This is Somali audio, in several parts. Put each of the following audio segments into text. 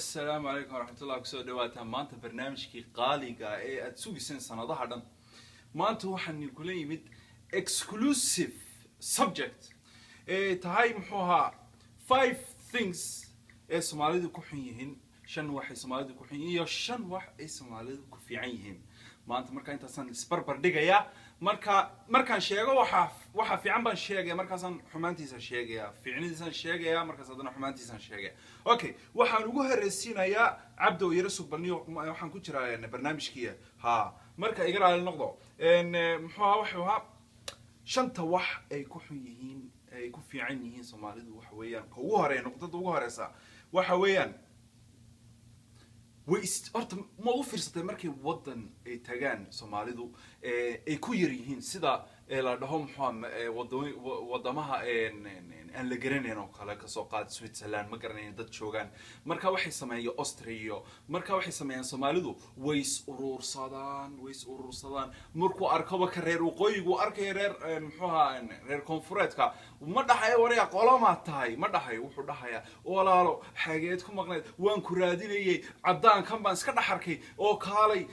السلام عليكم ورحمة الله كسو دواتا مانتا برنامجكي قاليقا اتسوغي سن سنة دان مانتا وحن يقولي يمد exclusive subject تهاي محوها 5 things سوماليدو كوحيين شن واحد سوماليدو كوحيين شن واحد سوماليدو كوفيعين maanta marka intaasan isbarbar dhigaya markaan sheego waxa fiican baan sheegaya markaasan xumaantiisa sheegaya fiicnidiisan sheegaya markaas hadana xumaantiisan sheegaya okay waxaan ugu horeysiinayaa cabdo yara sugbaniyo waxaan ku jiraa barnaamijkiisa marka iga raali noqdo muxuu ahaa shanta wax ay ku xun yihiin ay ku fiican yihiin Soomaalidu wax weeyaan ugu horeeyay noqdada ugu horeysa waxa weeyaan horta ma u fiirsatay markay wadan ay tagaan Soomaalidu ay ku yar yihiin sida la dhaho wadamaha aan la garanayn oo kale ka soo qaad Switzerland ma garanayn dad joogan marka waxay sameeyeen Austria marka waxay sameeyeen Soomaalidu way urursadaan markuu arkaba ka reer waqooyigu arkay reer koonfureedka ma dhahay wareey qolama tahay ma dhahay wuxuu dhahayaa walaalo xageed ku maqnayd waan ku raadinayay cadaan kan baan iska dhaxarkay oo kaalay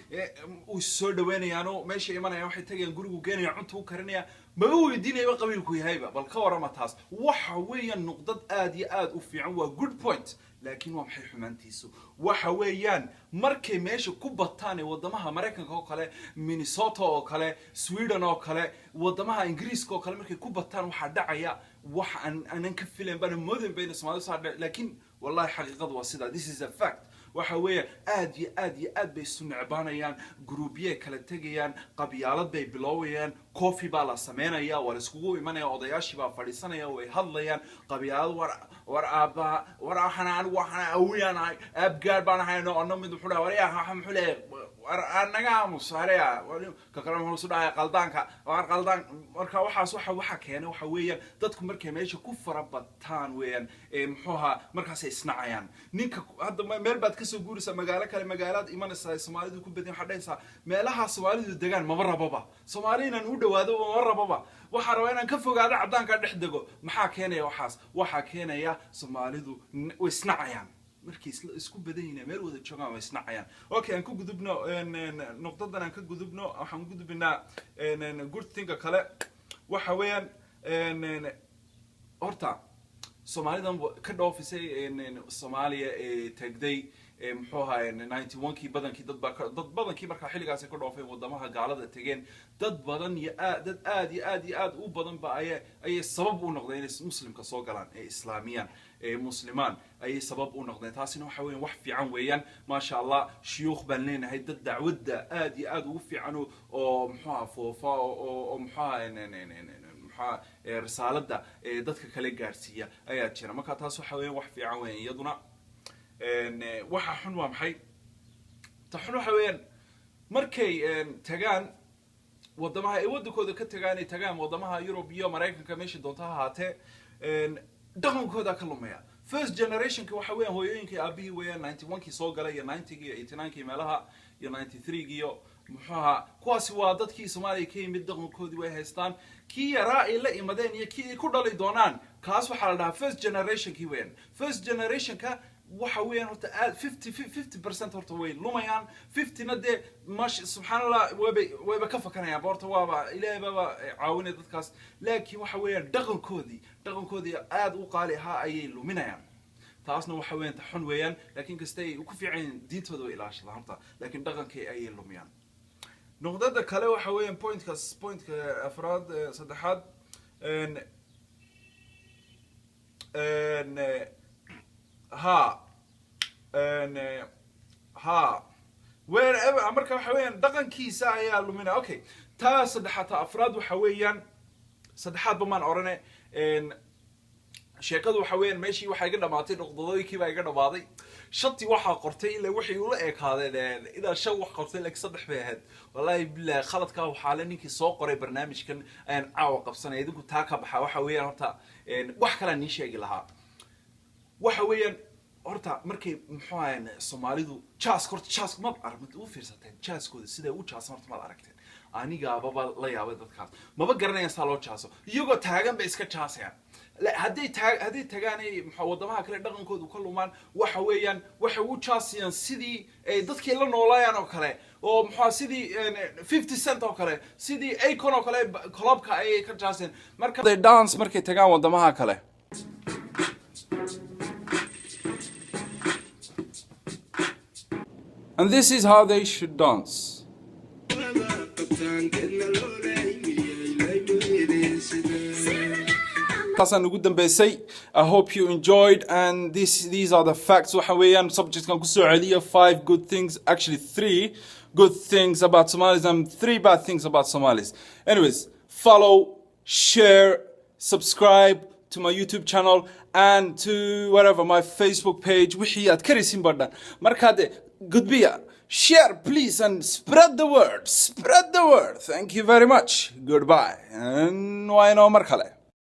uu soo dhaweynayaan oo meesha imanayaan waxay tageen gurigu geenaya cunto u karinaya ma weydiinayba qabiilku yahayba bal ka warama taas waxa weeyaan nuqdad aad iyo aad u fiican waa good point laakiin waa maxay xumaantiisu waxa weeyaan markay meesha ku bataan wadamaha Mareykanka oo kale Minnesota oo kale Sweden oo kale wadamaha Ingiriiska oo kale markay ku bataan waxa dhacaya wax aan ka filayn baan moodan bayna Soomaalidu laakiin wallahi xaqiiqadu waa sida this is a fact waxa weeye aad bay sunnacaanayaan groupiye kala tagayaan qabyaalad bay biloowayaan coffee baa la sameeynaya wala iskugu imanaya odayaashii baa fadhiisanaya way hadlayaan qabyaalad war waxana awiyanahay abgaar baan hayno oo mid wuxuu dhahay wariyaha muxuu leeyahay anaga musaariya ka kala hoos u dhacay qaldaanka qaldaan marka waxa keenay waxa weeyaan dadku markay meesha ku farabataan weeyaan muxuuha markaas ay isnacayaan ninka hadda meel baad ka soo guurisa magaalo kale magaalada imanaysa Soomaalidu ku badan waxa dhaysa meelaha Soomaalidu degaan ma rababa Soomaaliina u dhawaado ma rababa waxa rabaa inaan ka fogaado cadaanka dhex dego maxaa keenaya waxa keenaya Soomaalidu way isnacayaan markii isku badayna meel wada joogan way isnacayaan okay aan ku gudubno noqdadan aan ka gudubno waxaan gudubinaa good thing kale waxa weeyaan horta Soomaalidan ka dhoofisay Soomaaliya tagday muxuu ahaa 91kii badankii dad badankii marka xilligaas ka dhoofay wadamaha gaalada tageen dad badan iyo aad u badan ba ay sabab u noqdeen in muslimka soo galaan ee islaamiyaan muslimaan ay sabab u noqdeen taasina waxa weeyaan wax fiican weeyaan ma sha Allah shuyuukh baan leenahay dad dacwada aad ugu fiican oo muxuu ahaa foofa oo muxuu risaalada dadka kale gaarsiiya ayaa jira marka taas waxa weeyaan wax fiican weeyaan iyaduna waxa xun waa maxay taxun waxa weeyaan markay tagaan wadamaha ay wadankooda ka tagaan wadamaha Europe iyo Mareykanka meesha doonta haatee dhaqankooda ka lumaya first generation ka waxa weeyaan hooyooyinkii aabihii weeyaan 91kii soo galay iyo 90kii 89kii meelaha iyo 93kii iyo muxuuha kuwaasi waa dadkii Soomaaliya ka yimid dhaqankoodii way haystaan kii yaraa ay la imadeen iyo kii ku dhalay doonaan kaas waxa la dhahaa first generation kii weeyaan first generation ka waxa weeyaan horta 50% horta way lumayaan 50na de maash subhanallah wayba ka fakanayaan horta waaba ilaahay baba caawinay dadkaas laakiin waxa weeyaan dhaqankoodii aad u qaali ahaa ayay luminayaan taasna waxa weeyaan xun weeyaan laakiin kastay ku fiican diintooda way ilaashadaan horta laakiin dhaqankay ayay lumiyaan noqdada kale waxa weeyaan pointka afraad saddexaad wherever marka waxa weeyaan dhaqankiisa ayaa lumina okay taa saddexaad afraad waxa weeyaan saddexaad bamaan orane sheekadu waxa weeyaan meeshii waxa iga dhamaatay noqdadooyinkii baa iga dhamaaday shanti waxa qortay ilaa wixii uu la eekaadeen ila shan wax qortay ilaa saddex bay ahayd wallahi billaah khaladka waxa la ninkii soo qoray barnaamijkan aan caawa qabsanay idinku taa ka baxa waxa weeyaan horta wax kale aan sheegi lahaa waxa weeyaan horta markay muxuu ahayn Soomaalidu jazz ma aragtay u fiirsateen jazzkooda sida uu jazz horta ma aragteen anigaababa la yaabay dadkaas maba garanayaan saa loo jaaso iyagoo taagan bay iska jaasayaan hadday tagaan wadamaha kale dhaqankoodu ka lumaan waxa weeyaan waxay u jaasiyaan sidii dadkii la noolaayaan oo kale oo muxuu sidii 50 cent oo kale sidii Akon oo kale clubka ay ka jaaseen marka they dance markay tagaan wadamaha kale and this is how they should dance. I hope you enjoyed, and these are the facts. Subjects can 5 good things, actually 3 good things about Somalis and 3 bad things about Somalis. Anyways, follow, share, subscribe to my YouTube channel and to whatever my Facebook page. Goodbye. Share please and spread the word. Thank you very much. Goodbye. And why no markale.